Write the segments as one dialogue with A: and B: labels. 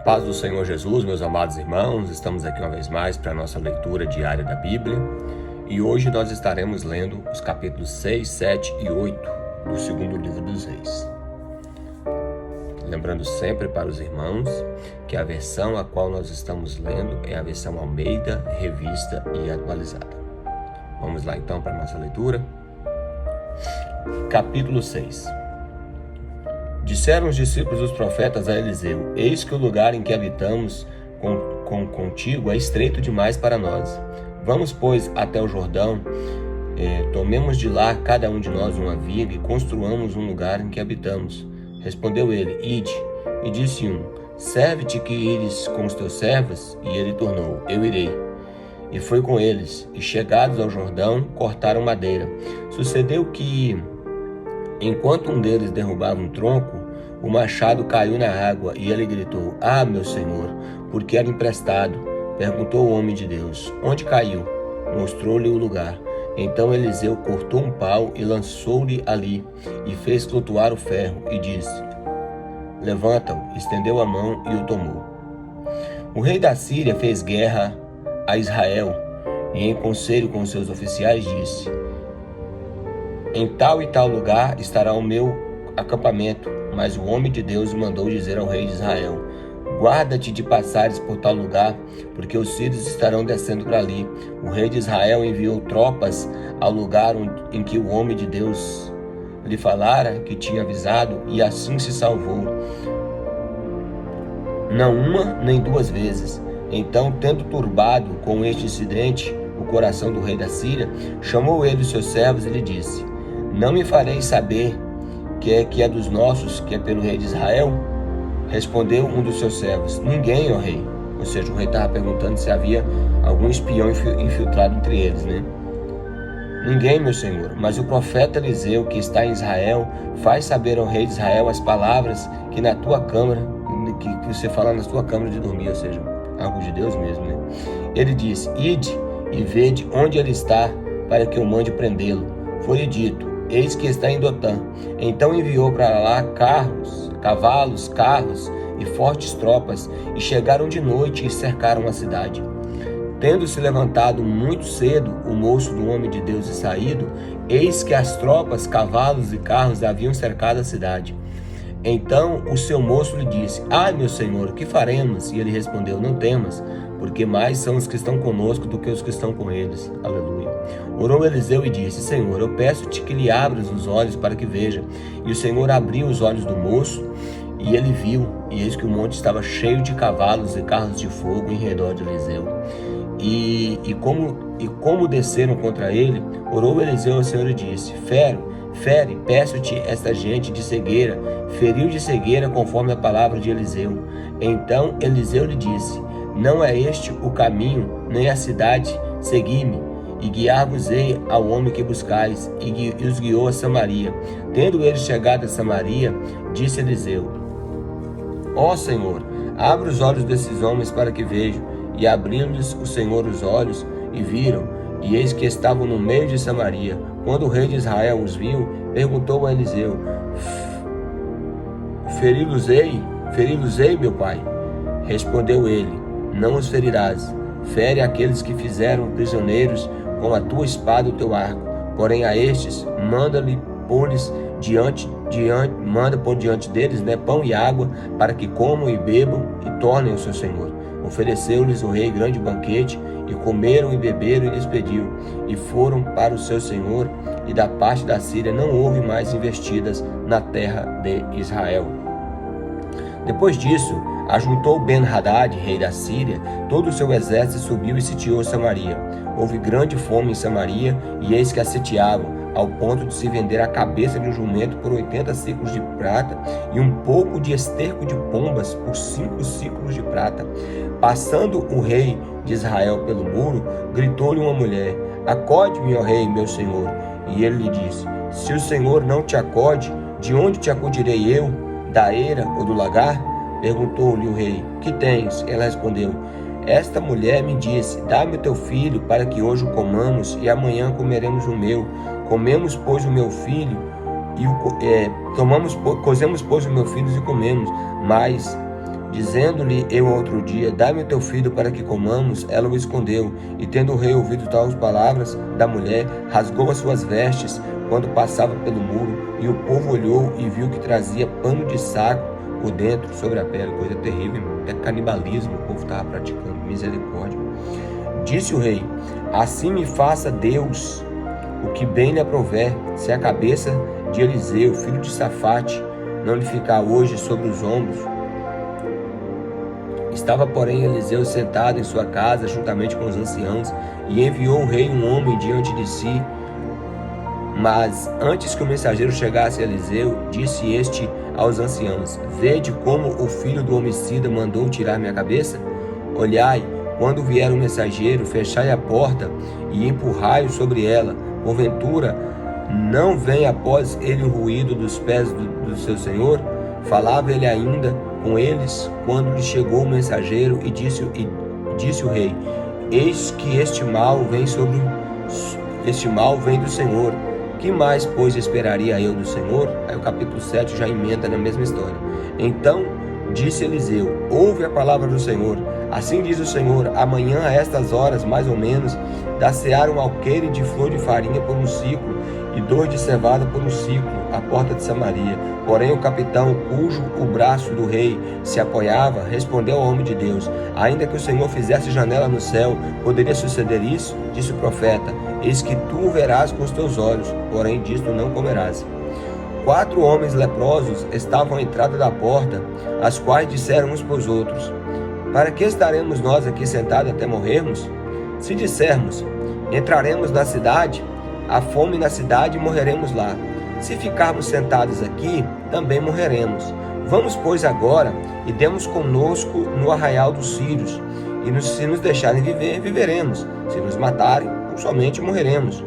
A: Paz do Senhor Jesus, meus amados irmãos, estamos aqui uma vez mais para a nossa leitura diária da Bíblia e hoje nós estaremos lendo os capítulos 6, 7 e 8 do segundo livro dos Reis. Lembrando sempre para os irmãos que a versão a qual nós estamos lendo é a versão Almeida, revista e atualizada. Vamos lá então para a nossa leitura. Capítulo 6. Disseram os discípulos dos profetas a Eliseu: eis que o lugar em que habitamos contigo é estreito demais para nós. Vamos, pois, até o Jordão, tomemos de lá cada um de nós uma viga e construamos um lugar em que habitamos. Respondeu ele: ide. E disse um: serve-te que ires com os teus servos? E ele tornou: eu irei. E foi com eles, e chegados ao Jordão, cortaram madeira. Sucedeu que, enquanto um deles derrubava um tronco, o machado caiu na água, e ele gritou: ah, meu senhor, porque era emprestado. Perguntou o homem de Deus: onde caiu? Mostrou-lhe o lugar. Então Eliseu cortou um pau e lançou-lhe ali, e fez flutuar o ferro, e disse: levanta-o. Estendeu a mão e o tomou. O rei da Síria fez guerra a Israel, e em conselho com seus oficiais disse: em tal e tal lugar estará o meu acampamento. Mas o homem de Deus mandou dizer ao rei de Israel: guarda-te de passares por tal lugar, porque os sírios estarão descendo para ali. O rei de Israel enviou tropas ao lugar em que o homem de Deus lhe falara, que tinha avisado, e assim se salvou, não uma nem duas vezes. Então, tendo turbado com este incidente o coração do rei da Síria, chamou ele os seus servos e lhe disse: não me fareis saber que é dos nossos, que é pelo rei de Israel? Respondeu um dos seus servos: ninguém, ó rei. Ou seja, o rei estava perguntando se havia algum espião infiltrado entre eles, né? Ninguém, meu senhor, mas o profeta Eliseu, que está em Israel, faz saber ao rei de Israel as palavras que na tua câmara, que você fala na tua câmara de dormir, ou seja, algo de Deus mesmo, né? Ele disse: ide e vede onde ele está, para que eu mande prendê-lo. Foi-lhe dito: eis que está em Dotã. Então enviou para lá cavalos, carros e fortes tropas, e chegaram de noite e cercaram a cidade. Tendo-se levantado muito cedo o moço do homem de Deus e saído, eis que as tropas, cavalos e carros haviam cercado a cidade. Então o seu moço lhe disse: ai, meu senhor, que faremos? E ele respondeu: não temas, porque mais são os que estão conosco do que os que estão com eles. Aleluia. Orou Eliseu e disse: Senhor, eu peço-te que lhe abras os olhos para que veja. E o Senhor abriu os olhos do moço, e ele viu, e eis que o monte estava cheio de cavalos e carros de fogo em redor de Eliseu. E como desceram contra ele, orou Eliseu ao Senhor e disse: fere, peço-te esta gente de cegueira. Feriu de cegueira conforme a palavra de Eliseu. Então Eliseu lhe disse: não é este o caminho, nem a cidade, segui-me, e guiar-vos-ei ao homem que buscais. E os guiou a Samaria. Tendo eles chegado a Samaria, disse Eliseu: ó Senhor, abre os olhos desses homens para que vejam. E abriu-lhes o Senhor os olhos, e viram, e eis que estavam no meio de Samaria. Quando o rei de Israel os viu, perguntou a Eliseu: feri-los-ei, meu pai? Respondeu ele: não os ferirás. Fere aqueles que fizeram prisioneiros com a tua espada e o teu arco. Porém a estes, manda pôr diante deles, pão e água, para que comam e bebam e tornem ao seu senhor. Ofereceu-lhes o rei grande banquete, e comeram e beberam, e despediu, e foram para o seu senhor. E da parte da Síria não houve mais investidas na terra de Israel. Depois disso, ajuntou Ben-Hadad, rei da Síria, todo o seu exército, subiu e sitiou Samaria. Houve grande fome em Samaria, e eis que a sitiavam, ao ponto de se vender a cabeça de um jumento por 80 ciclos de prata, e um pouco de esterco de pombas por 5 ciclos de prata. Passando o rei de Israel pelo muro, gritou-lhe uma mulher: acode-me, ó rei, meu senhor. E ele lhe disse: se o Senhor não te acode, de onde te acudirei eu? Da eira ou do lagar? Perguntou-lhe o rei: que tens? Ela respondeu: esta mulher me disse: dá-me o teu filho, para que hoje o comamos, e amanhã comeremos o meu. Comemos, pois, o meu filho, e cozemos, pois, o meu filho e comemos. Mas Dizendo-lhe eu outro dia, dá-me o teu filho para que comamos, ela o escondeu. E tendo o rei ouvido tais palavras da mulher, rasgou as suas vestes quando passava pelo muro. E o povo olhou e viu que trazia pano de saco por dentro sobre a pele. Coisa terrível, é canibalismo o povo estava praticando, misericórdia. Disse o rei, assim me faça Deus o que bem lhe aprover, se a cabeça de Eliseu, filho de Safate, não lhe ficar hoje sobre os ombros. Estava, porém, Eliseu sentado em sua casa, juntamente com os anciãos, e enviou o rei um homem diante de si. Mas, antes que o mensageiro chegasse a Eliseu, disse este aos anciãos, vede como o filho do homicida mandou tirar minha cabeça? Olhai, quando vier o mensageiro, fechai a porta e empurrai-o sobre ela. Porventura, não vem após ele o ruído dos pés do seu senhor? Falava ele ainda com eles, quando lhe chegou o mensageiro e disse o rei, eis que este mal vem do Senhor. Que mais, pois, esperaria eu do Senhor? Aí o capítulo 7 já emenda na mesma história. Então disse Eliseu, ouve a palavra do Senhor. Assim diz o Senhor, amanhã a estas horas, mais ou menos, dá-se-á um alqueire de flor de farinha por um ciclo, e 2 de cevada por um ciclo, à porta de Samaria. Porém o capitão, cujo o braço do rei se apoiava, respondeu ao homem de Deus, ainda que o Senhor fizesse janela no céu, poderia suceder isso? Disse o profeta, eis que tu o verás com os teus olhos, porém disto não comerás. 4 homens leprosos estavam à entrada da porta, as quais disseram uns para os outros, para que estaremos nós aqui sentados até morrermos? Se dissermos, entraremos na cidade, há fome na cidade e morreremos lá. Se ficarmos sentados aqui, também morreremos. Vamos, pois, agora e demos conosco no arraial dos sírios, e se nos deixarem viver, viveremos. Se nos matarem, somente morreremos.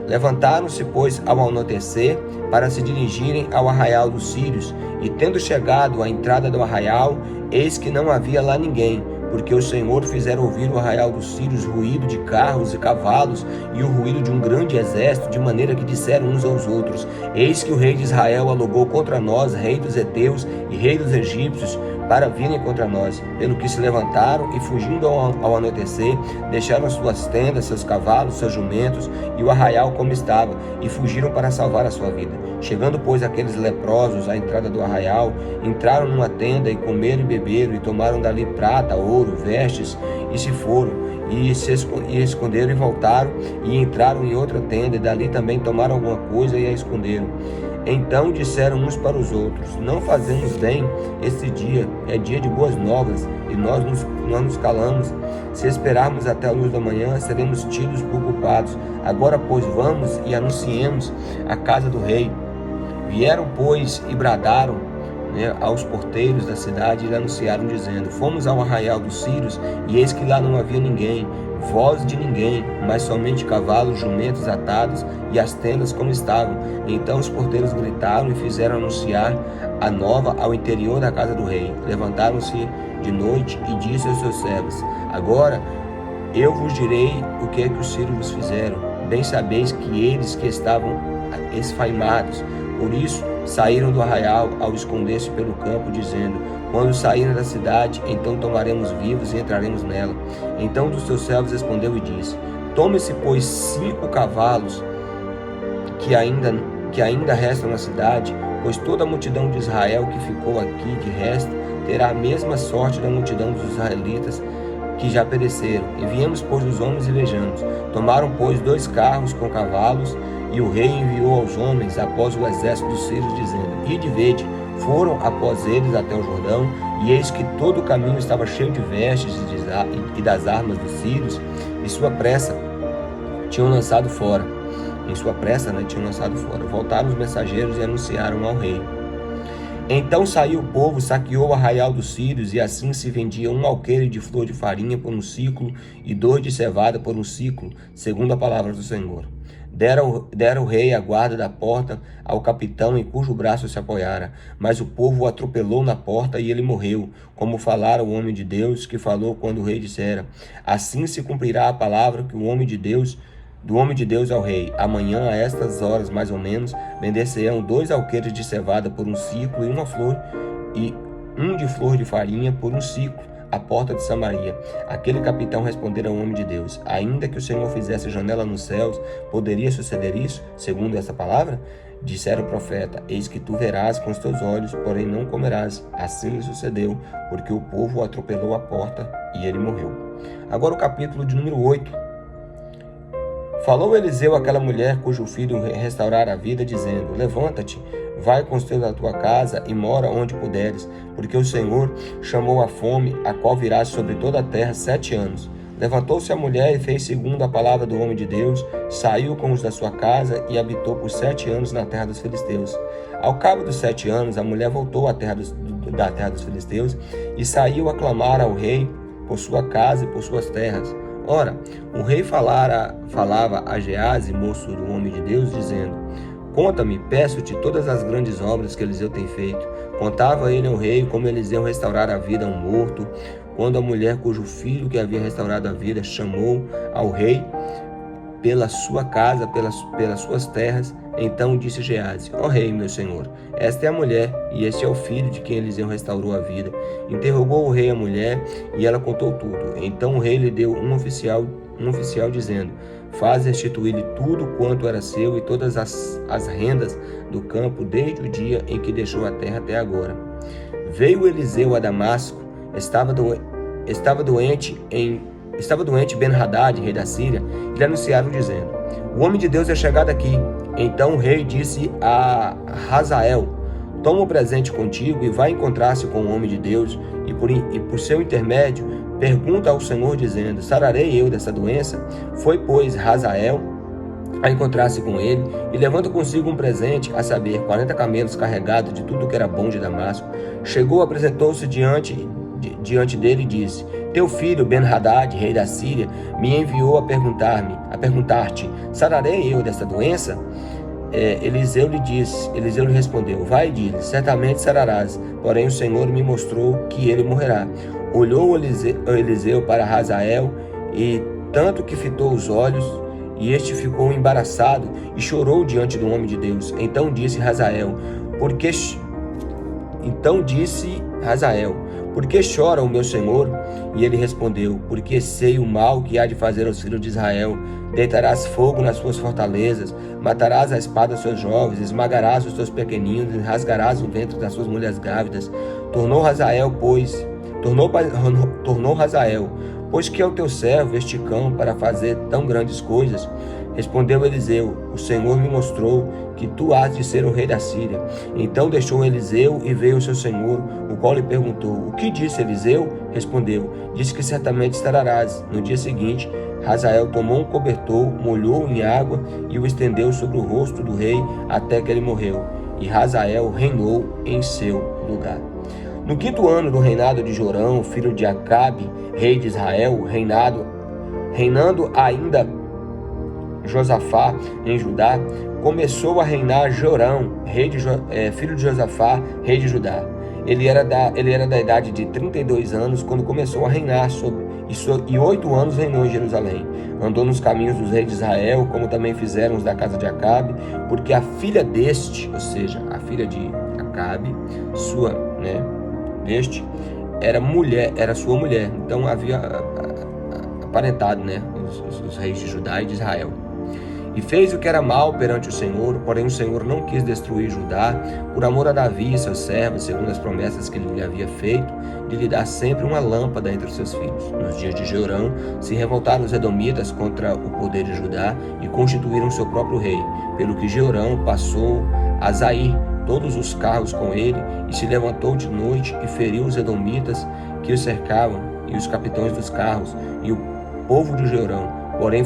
A: Levantaram-se, pois, ao anoitecer, para se dirigirem ao arraial dos sírios, e tendo chegado à entrada do arraial, eis que não havia lá ninguém, porque o Senhor fizera ouvir no arraial dos sírios ruído de carros e cavalos e o ruído de um grande exército, de maneira que disseram uns aos outros, eis que o rei de Israel alugou contra nós, rei dos heteus e rei dos egípcios, para virem contra nós, pelo que se levantaram e, fugindo ao anoitecer, deixaram as suas tendas, seus cavalos, seus jumentos e o arraial como estava, e fugiram para salvar a sua vida. Chegando, pois, aqueles leprosos à entrada do arraial, entraram numa tenda e comeram e beberam, e tomaram dali prata, ouro, vestes, e se foram, e esconderam e voltaram, e entraram em outra tenda, e dali também tomaram alguma coisa e a esconderam. Então disseram uns para os outros, não fazemos bem, este dia é dia de boas novas, e nós nos calamos. Se esperarmos até a luz da manhã, seremos tidos por culpados. Agora, pois, vamos e anunciemos a casa do rei. Vieram, pois, e bradaram aos porteiros da cidade e lhe anunciaram, dizendo, fomos ao arraial dos sírios, e eis que lá não havia ninguém, voz de ninguém, mas somente cavalos, jumentos atados e as tendas como estavam. Então os porteiros gritaram e fizeram anunciar a nova ao interior da casa do rei. Levantaram-se de noite e disse aos seus servos, agora eu vos direi o que é que os sírios vos fizeram. Bem sabeis que eles que estavam esfaimados, por isso saíram do arraial ao esconder-se pelo campo, dizendo, quando saírem da cidade, então tomaremos vivos e entraremos nela. Então um dos seus servos respondeu e disse, tome-se, pois, 5 cavalos que ainda restam na cidade, pois toda a multidão de Israel que ficou aqui de resto terá a mesma sorte da multidão dos israelitas que já pereceram. Enviemos, pois, os homens e vejamos. Tomaram, pois, 2 carros com cavalos, e o rei enviou aos homens após o exército dos sírios, dizendo, ide vede. Foram após eles até o Jordão, e eis que todo o caminho estava cheio de vestes e das armas dos sírios, e sua pressa tinham lançado fora. Voltaram os mensageiros e anunciaram ao rei. Então saiu o povo, saqueou o arraial dos sírios, e assim se vendia um alqueire de flor de farinha por um ciclo, e 2 de cevada por um ciclo, segundo a palavra do Senhor. Dera o rei a guarda da porta ao capitão em cujo braço se apoiara, mas o povo o atropelou na porta e ele morreu, como falara o homem de Deus, que falou quando o rei dissera, assim se cumprirá a palavra que do homem de Deus ao rei. Amanhã, a estas horas mais ou menos, vender-se-ão 2 alqueires de cevada por um ciclo e uma flor, e de flor de farinha por um ciclo, à porta de Samaria. Aquele capitão respondera ao homem de Deus: ainda que o Senhor fizesse janela nos céus, poderia suceder isso, segundo essa palavra? Dissera o profeta: eis que tu verás com os teus olhos, porém não comerás. Assim lhe sucedeu, porque o povo o atropelou à porta e ele morreu. Agora o capítulo de número 8. Falou Eliseu àquela mulher cujo filho restaurara a vida, dizendo: levanta-te, vai com os teus à tua casa e mora onde puderes, porque o Senhor chamou a fome, a qual virá sobre toda a terra 7 anos. Levantou-se a mulher e fez segundo a palavra do homem de Deus, saiu com os da sua casa e habitou por 7 anos na terra dos filisteus. Ao cabo dos 7 anos, a mulher voltou à terra da terra dos filisteus e saiu a clamar ao rei por sua casa e por suas terras. Ora, o rei falava a Geazi, moço do homem de Deus, dizendo: conta-me, peço-te, todas as grandes obras que Eliseu tem feito. Contava ele ao rei como Eliseu restaurara a vida a um morto, quando a mulher cujo filho que havia restaurado a vida chamou ao rei pela sua casa, pelas suas terras. Então disse Geazi: ó rei, meu senhor, esta é a mulher, e este é o filho de quem Eliseu restaurou a vida. Interrogou o rei a mulher, e ela contou tudo. Então o rei lhe deu um oficial dizendo: faz restituir-lhe tudo quanto era seu e todas as rendas do campo, desde o dia em que deixou a terra até agora. Veio Eliseu a Damasco, estava doente Ben-Hadad, rei da Síria, e lhe anunciaram dizendo: o homem de Deus é chegado aqui. Então o rei disse a Hazael: toma o presente contigo e vai encontrar-se com o homem de Deus, e por seu intermédio pergunta ao Senhor, dizendo: sararei eu dessa doença? Foi, pois, Hazael a encontrar-se com ele, e levando consigo um presente, a saber, 40 camelos carregados de tudo que era bom de Damasco. Chegou, apresentou-se diante dele e disse: teu filho Ben-Hadad, rei da Síria, me enviou a perguntar-te: sararei eu desta doença? Eliseu lhe respondeu: vai e diz-lhe, certamente sararás, porém o Senhor me mostrou que ele morrerá. Olhou Eliseu para Hazael, e tanto que fitou os olhos, e este ficou embaraçado e chorou diante do homem de Deus. Então disse Hazael: por que chora o meu senhor? E ele respondeu: porque sei o mal que há de fazer aos filhos de Israel. Deitarás fogo nas suas fortalezas, matarás a espada os seus jovens, esmagarás os seus pequeninos, e rasgarás o ventre das suas mulheres grávidas. Tornou Hazael, pois que é o teu servo este cão para fazer tão grandes coisas? Respondeu Eliseu: o Senhor me mostrou que tu hás de ser o rei da Síria. Então deixou Eliseu e veio o seu senhor, o qual lhe perguntou: o que disse Eliseu? Respondeu: disse que certamente estarás. No dia seguinte, Hazael tomou um cobertor, molhou em água e o estendeu sobre o rosto do rei até que ele morreu. E Hazael reinou em seu lugar. No 5º ano do reinado de Jorão, filho de Acabe, rei de Israel, reinando ainda Josafá em Judá, começou a reinar Jorão, filho de Josafá, rei de Judá. Ele era da idade de 32 anos quando começou a reinar e 8 anos reinou em Jerusalém. Andou nos caminhos dos reis de Israel, como também fizeram os da casa de Acabe, porque a filha deste, ou seja, a filha de Acabe, era sua mulher. Então havia aparentado, os reis de Judá e de Israel. E fez o que era mal perante o Senhor, porém o Senhor não quis destruir Judá, por amor a Davi e seus servos, segundo as promessas que ele lhe havia feito, de lhe dar sempre uma lâmpada entre os seus filhos. Nos dias de Jorão, se revoltaram os edomitas contra o poder de Judá e constituíram seu próprio rei, pelo que Jorão passou a Zair todos os carros com ele, e se levantou de noite e feriu os edomitas que os cercavam, e os capitães dos carros, e o povo de Jorão. Porém,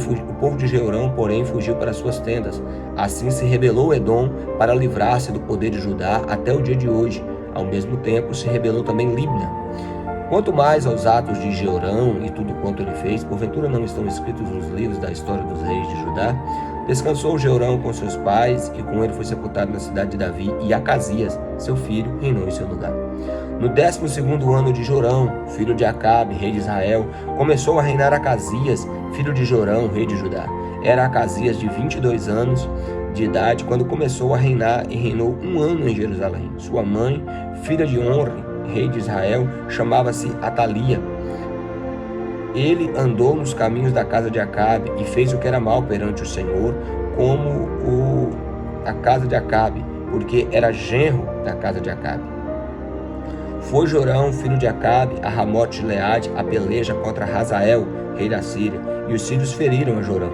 A: fugiu para suas tendas. Assim se rebelou Edom para livrar-se do poder de Judá até o dia de hoje. Ao mesmo tempo se rebelou também Libna. Quanto mais aos atos de Jorão e tudo quanto ele fez, porventura não estão escritos nos livros da história dos reis de Judá? Descansou Jorão com seus pais, e com ele foi sepultado na cidade de Davi, e Acasias, seu filho, reinou em seu lugar. No 12º ano de Jorão, filho de Acabe, rei de Israel, começou a reinar Acasias, filho de Jorão, rei de Judá. Era Acasias de 22 anos de idade quando começou a reinar, e reinou 1 ano em Jerusalém. Sua mãe, filha de Onri, rei de Israel, chamava-se Atalia. Ele andou nos caminhos da casa de Acabe e fez o que era mal perante o Senhor, como a casa de Acabe, porque era genro da casa de Acabe. Foi Jorão, filho de Acabe, a Ramote de Gileade, a peleja contra Hazael, rei da Síria, e os sírios feriram a Jorão.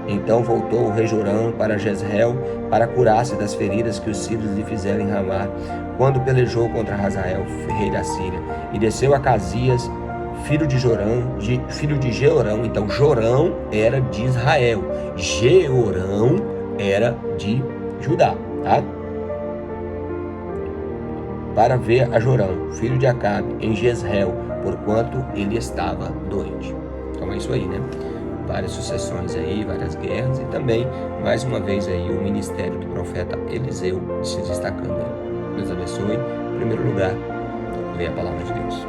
A: Então voltou o rei Jorão para Jezreel para curar-se das feridas que os sírios lhe fizeram em Ramá, quando pelejou contra Hazael, rei da Síria, e desceu a Casias, filho de Jeorão. Então Jorão era de Israel, Jeorão era de Judá, tá? Para ver a Jorão, filho de Acabe, em Jezreel, porquanto ele estava doente. Então é isso aí, né? Várias sucessões aí, várias guerras, e também, mais uma vez aí, o ministério do profeta Eliseu se destacando aí. Deus abençoe. Em primeiro lugar, leia a palavra de Deus.